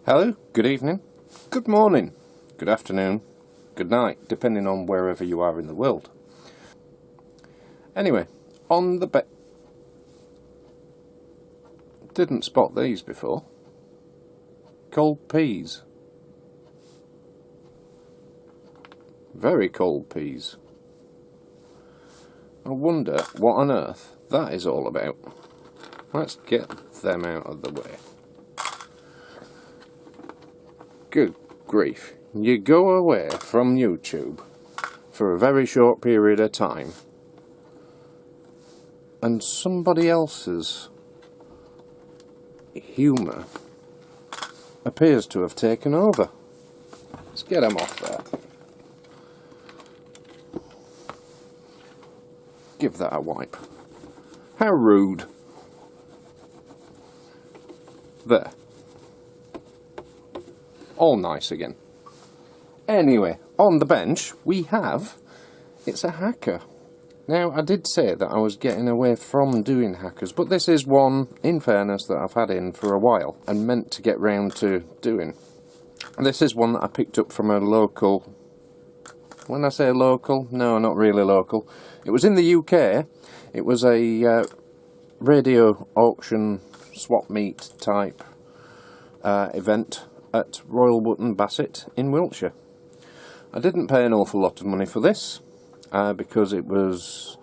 Hello, good evening, good morning, good afternoon, good night, depending on wherever you are in the world. Anyway, on the didn't spot these before. Cold peas. Very cold peas. I wonder what on earth that is all about. Let's get them out of the way. Good grief, you go away from YouTube for a very short period of time and somebody else's humour appears to have taken over. Let's get them off there. Give that a wipe. How rude. There. All nice again. Anyway, on the bench we have, it's a hacker. Now I did say that I was getting away from doing hackers, but this is one, in fairness, that I've had in for a while and meant to get round to doing. This is one that I picked up from a local, when I say local, no, not really local. It was in the UK. It was a radio auction swap meet type event at Royal Wootton Bassett in Wiltshire. I didn't pay an awful lot of money for this because it was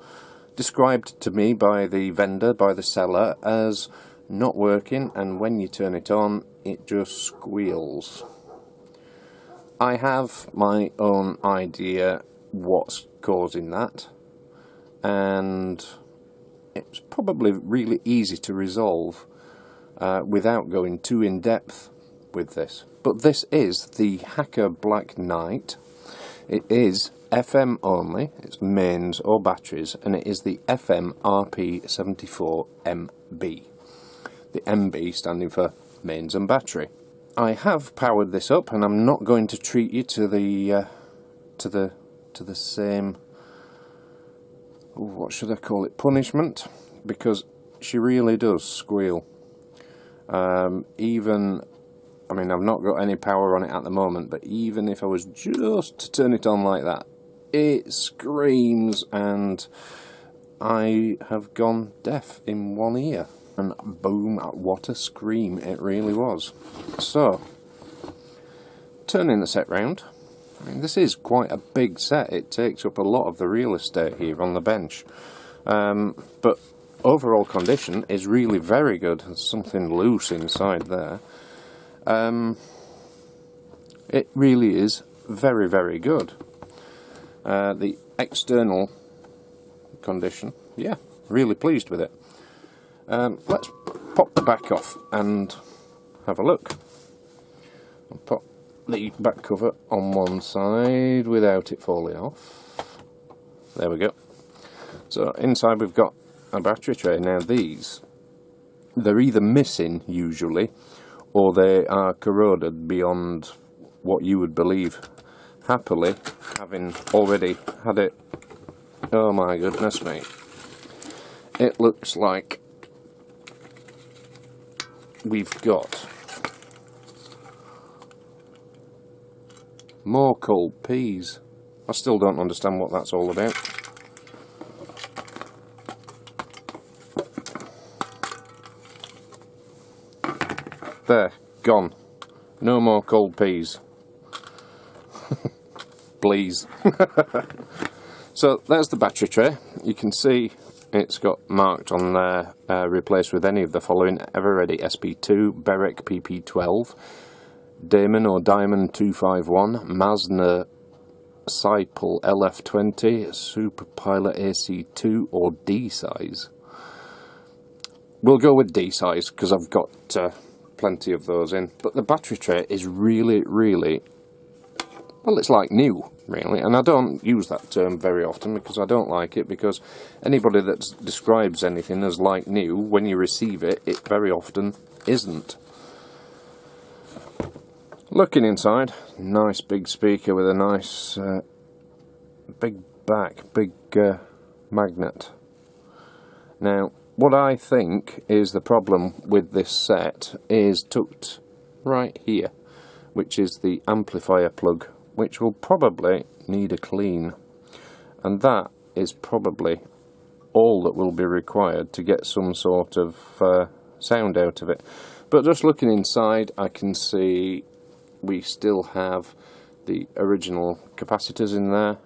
described to me by the vendor, by the seller, as not working, and when you turn it on it just squeals. I have my own idea what's causing that, and it's probably really easy to resolve without going too in depth with this. But this is the Hacker Black Knight. It is FM only, it's mains or batteries, and it is the FM RP74MB. The MB standing for mains and battery. I have powered this up, and I'm not going to treat you to the same, what should I call it, punishment, because she really does squeal. I mean, I've not got any power on it at the moment, but even if I was just to turn it on like that, it screams, and I have gone deaf in one ear. And boom, what a scream it really was. So, turning the set round, I mean, this is quite a big set. It takes up a lot of the real estate here on the bench. But overall condition is really very good. There's something loose inside there. It really is very, very good. The external condition, yeah, really pleased with it. Let's pop the back off and have a look. I'll pop the back cover on one side without it falling off. There we go. So inside we've got a battery tray. Now these, they're either missing usually, or they are corroded beyond what you would believe. Happily, having already had it, oh my goodness me, it looks like we've got more cold peas. I still don't understand what that's all about. There, gone. No more cold peas. Please. So there's the battery tray. You can see it's got marked on there, replaced with any of the following: Everready SP2, Berek PP12, Damon or Diamond 251, Masner Saipol LF20, Super Pilot AC2, or D size. We'll go with D size because I've got plenty of those in. But the battery tray is really, really, well, it's like new, really, and I don't use that term very often because I don't like it, because anybody that describes anything as like new, when you receive it, it very often isn't. Looking inside, nice big speaker with a nice big back, big magnet. Now, what I think is the problem with this set is tucked right here, which is the amplifier plug, which will probably need a clean, and that is probably all that will be required to get some sort of sound out of it. But just looking inside, I can see we still have the original capacitors in there.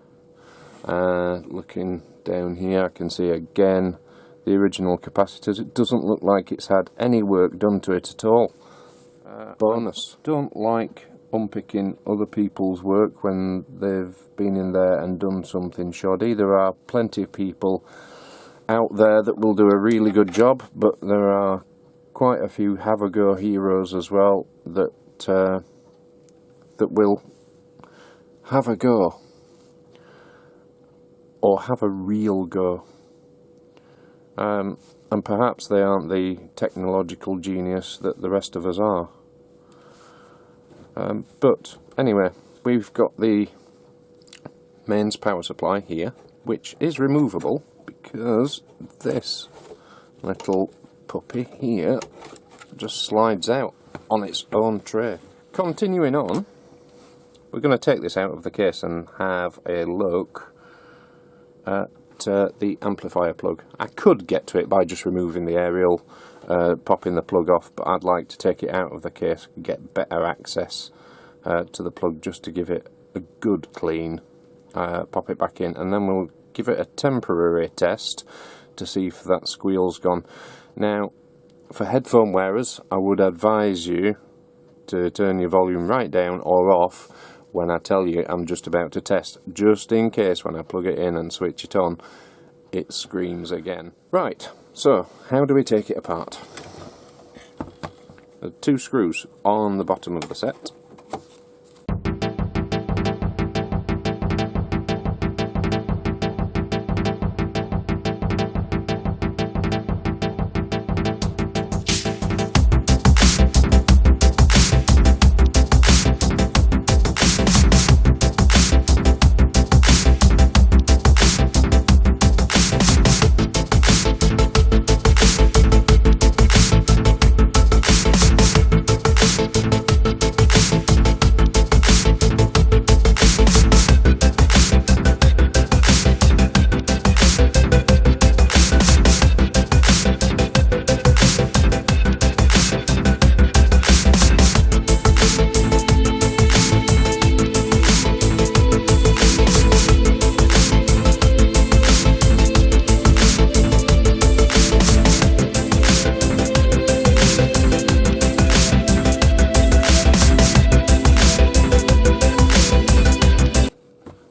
Looking down here, I can see again the original capacitors. It doesn't look like it's had any work done to it at all. Bonus. Don't like unpicking other people's work when they've been in there and done something shoddy. There are plenty of people out there that will do a really good job, but there are quite a few have-a-go heroes as well that that will have a go, or have a real go, and perhaps they aren't the technological genius that the rest of us are. But anyway, we've got the mains power supply here, which is removable because this little puppy here just slides out on its own tray. Continuing on, we're going to take this out of the case and have a look at the amplifier plug. I could get to it by just removing the aerial, popping the plug off, but I'd like to take it out of the case and get better access to the plug, just to give it a good clean, pop it back in, and then we'll give it a temporary test to see if that squeal's gone. Now, for headphone wearers, I would advise you to turn your volume right down or off when I tell you I'm just about to test, just in case when I plug it in and switch it on, it screams again. Right, so how do we take it apart? There are 2 screws on the bottom of the set.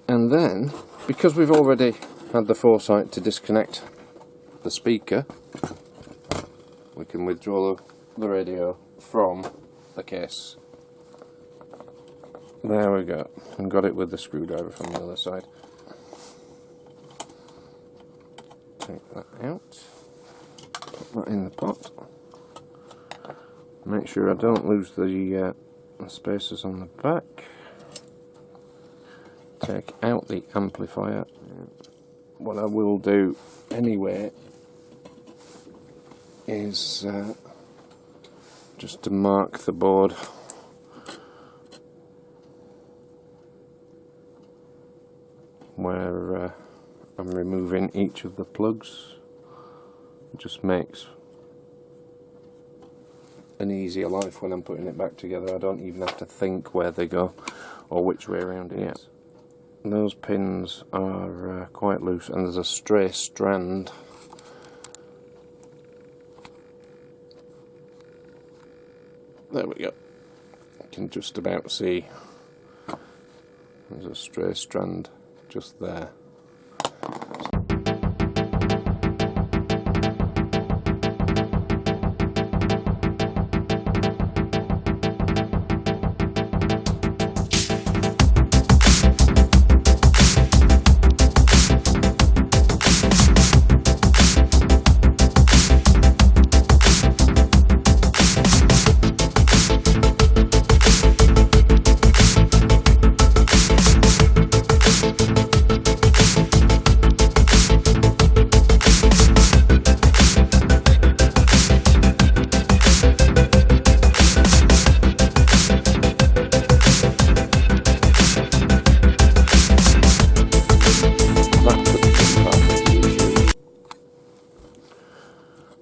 And then, because we've already had the foresight to disconnect the speaker, we can withdraw the radio from the case. There we go, and got it with the screwdriver from the other side. Take that out, put that in the pot. Make sure I don't lose the spacers on the back. Take out the amplifier. What I will do anyway is just to mark the board where I'm removing each of the plugs. It just makes an easier life when I'm putting it back together. I don't even have to think where they go or which way around it is. Those pins are quite loose, and there's a stray strand there we go. You can just about see there's a stray strand just there.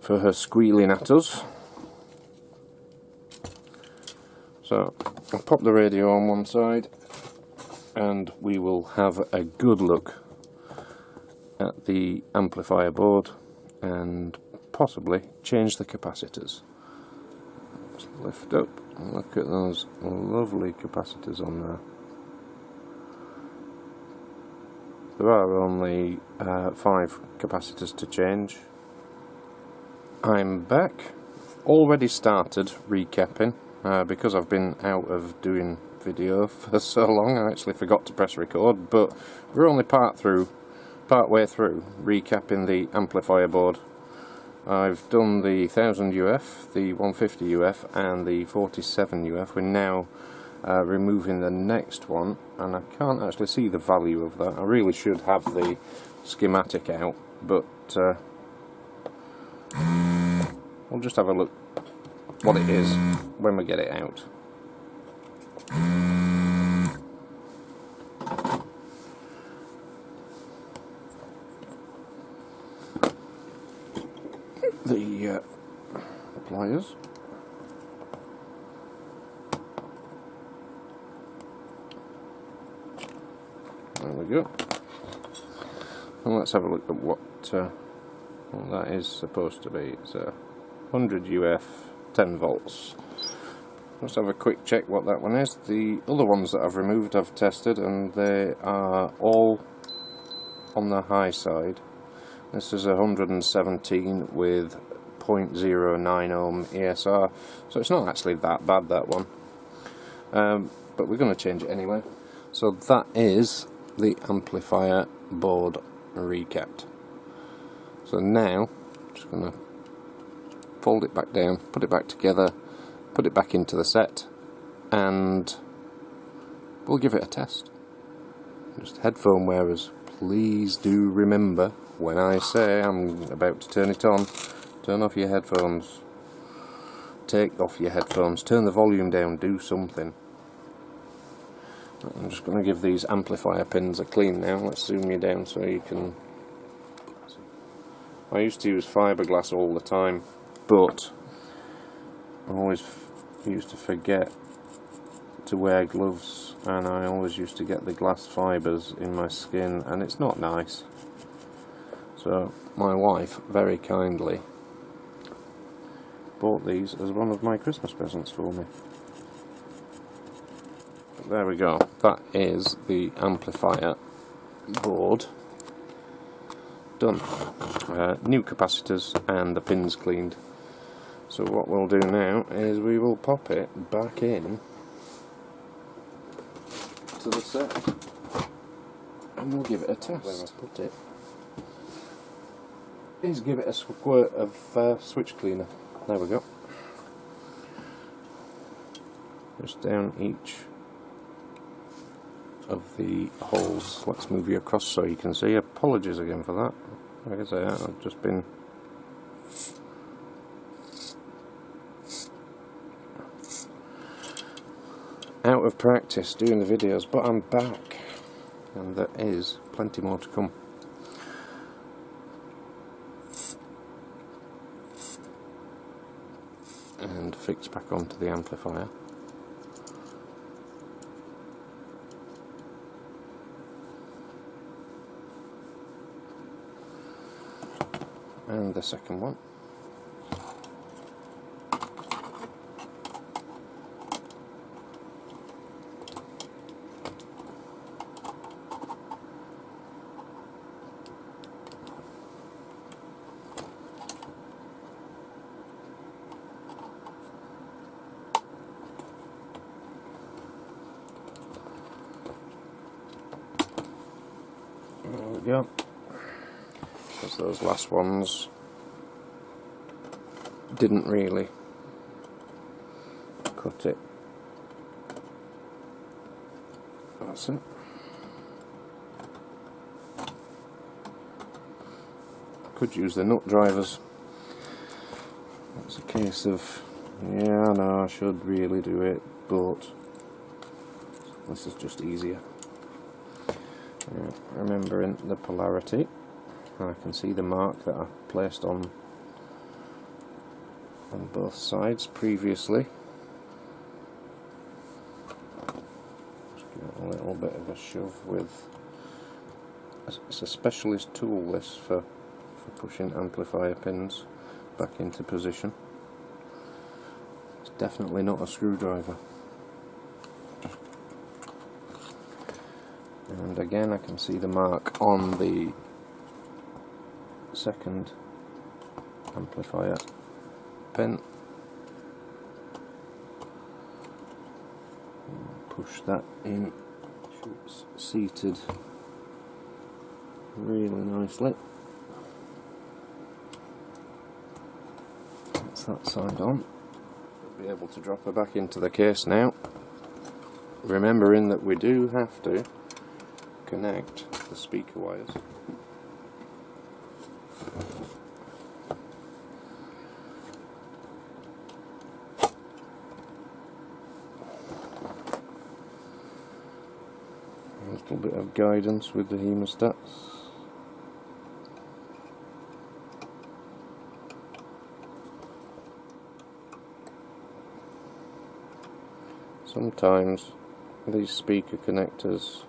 for her squealing at us. So I'll pop the radio on one side and we will have a good look at the amplifier board and possibly change the capacitors. Let's lift up and look at those lovely capacitors on there. There are only 5 capacitors to change. I'm back. Already started recapping because I've been out of doing video for so long. I actually forgot to press record, but we're only part way through recapping the amplifier board. I've done the 1000 UF, the 150 UF and the 47 UF. We're now removing the next one, and I can't actually see the value of that. I really should have the schematic out, but we'll just have a look what it is when we get it out. The pliers. There we go. And let's have a look at what that is supposed to be. It's a 100 UF, 10 volts. Let's have a quick check what that one is. The other ones that I've removed I've tested, and they are all on the high side. This is 117 with 0.09 ohm ESR, so it's not actually that bad, that one. But we're going to change it anyway. So that is the amplifier board recapped. So now I'm just going to fold it back down, put it back together, put it back into the set, and we'll give it a test. Just headphone wearers, please do remember when I say I'm about to turn it on, turn off your headphones, take off your headphones, turn the volume down, do something. I'm just going to give these amplifier pins a clean now. Let's zoom you down so you can... I used to use fiberglass all the time, but I always used to forget to wear gloves, and I always used to get the glass fibres in my skin, and it's not nice. So my wife very kindly bought these as one of my Christmas presents for me. But there we go, that is the amplifier board done. New capacitors and the pins cleaned. So what we'll do now is we will pop it back in to the set and we'll give it a test. Where I put it is give it a squirt of switch cleaner. There we go. Just down each of the holes. Let's move you across so you can see. Apologies again for that. Like I say, I've just been out of practice doing the videos, but I'm back and there is plenty more to come. And fix back onto the amplifier. And the second one. There we go. Because those last ones didn't really cut it. That's it. Could use the nut drivers. It's a case of, yeah, I know I should really do it, but this is just easier. Yeah, remembering the polarity, I can see the mark that I placed on on both sides previously. Just give it a little bit of a shove with, it's a specialist tool this for pushing amplifier pins back into position. It's definitely not a screwdriver. And again I can see the mark on the second amplifier pin. Push that in, it's seated really nicely. That's that side on. We'll be able to drop her back into the case now, remembering that we do have to connect the speaker wires. A little bit of guidance with the hemostats. Sometimes these speaker connectors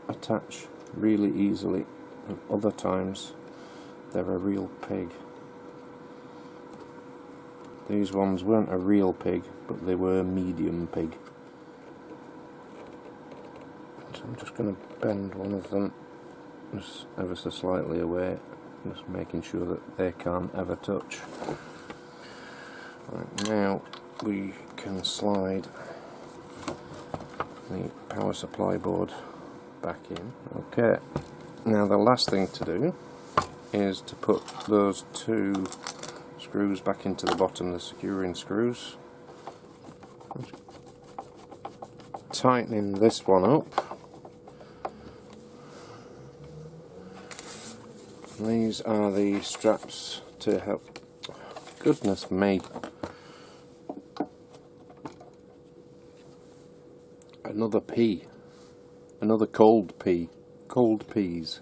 attach really easily, and other times they're a real pig. These ones weren't a real pig, but they were medium pig. So I'm just going to bend one of them just ever so slightly away, just making sure that they can't ever touch. Right, now we can slide the power supply board back in. Okay, now the last thing to do is to put those two screws back into the bottom, the securing screws. Tightening this one up. These are the straps to help. Goodness me. Another pea. Another cold pea. Cold peas.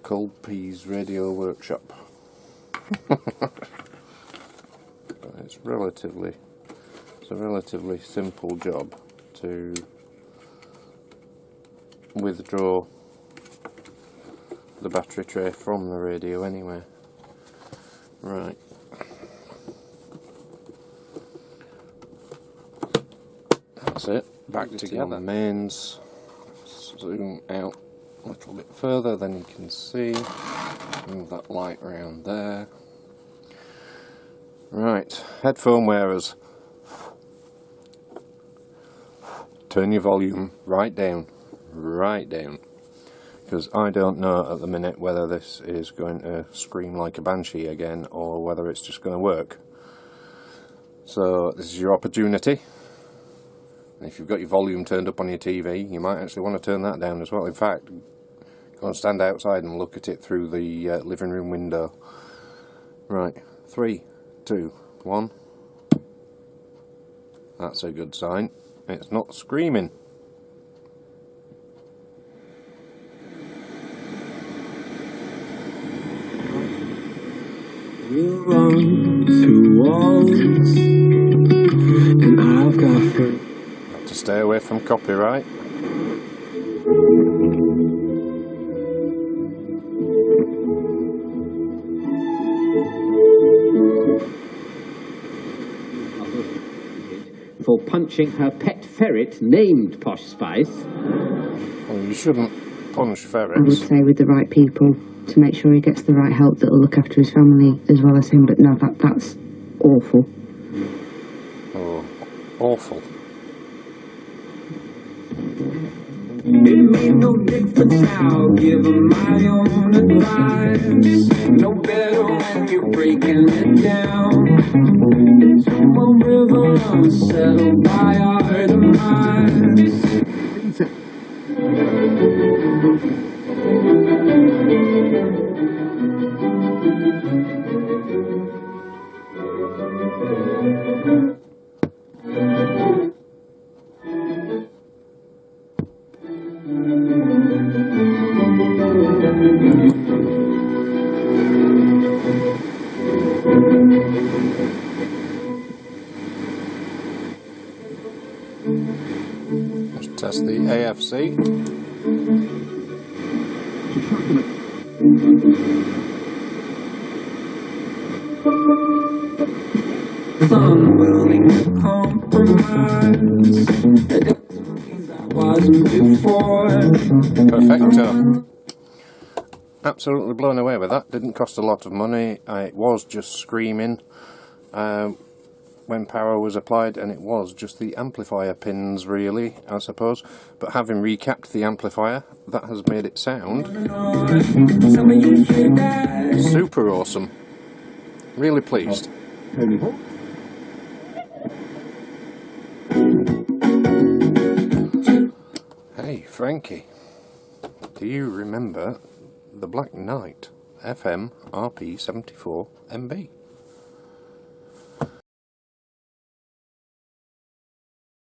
Cold Peas Radio Workshop. It's a relatively simple job to withdraw the battery tray from the radio anyway. Right. That's it. Back together. The mains. Zoom out a little bit further than you can see. Move that light round there. Right, headphone wearers. Turn your volume right down. Because I don't know at the minute whether this is going to scream like a banshee again or whether it's just going to work. So this is your opportunity. And if you've got your volume turned up on your TV, you might actually want to turn that down as well. In fact, go and stand outside and look at it through the living room window. Right, 3, 2, 1. That's a good sign. It's not screaming. You run through walls, and I've got to stay away from copyright. for punching her pet ferret named Posh Spice. Well, you shouldn't punch ferrets. I would say with the right people to make sure he gets the right help that will look after his family as well as him. But no, that's awful. Oh, awful. It made no difference, I'll give them my own advice. No better when you're breaking it down. It's one river unsettled by our demise. Test the AFC. Unwilling to compromise. I wasn't before. Perfecto. Absolutely blown away with that. Didn't cost a lot of money. It was just screaming when power was applied, and it was just the amplifier pins really, I suppose. But having recapped the amplifier, that has made it sound super awesome. Really pleased. Hey Frankie, do you remember the Black Knight FM RP74MB?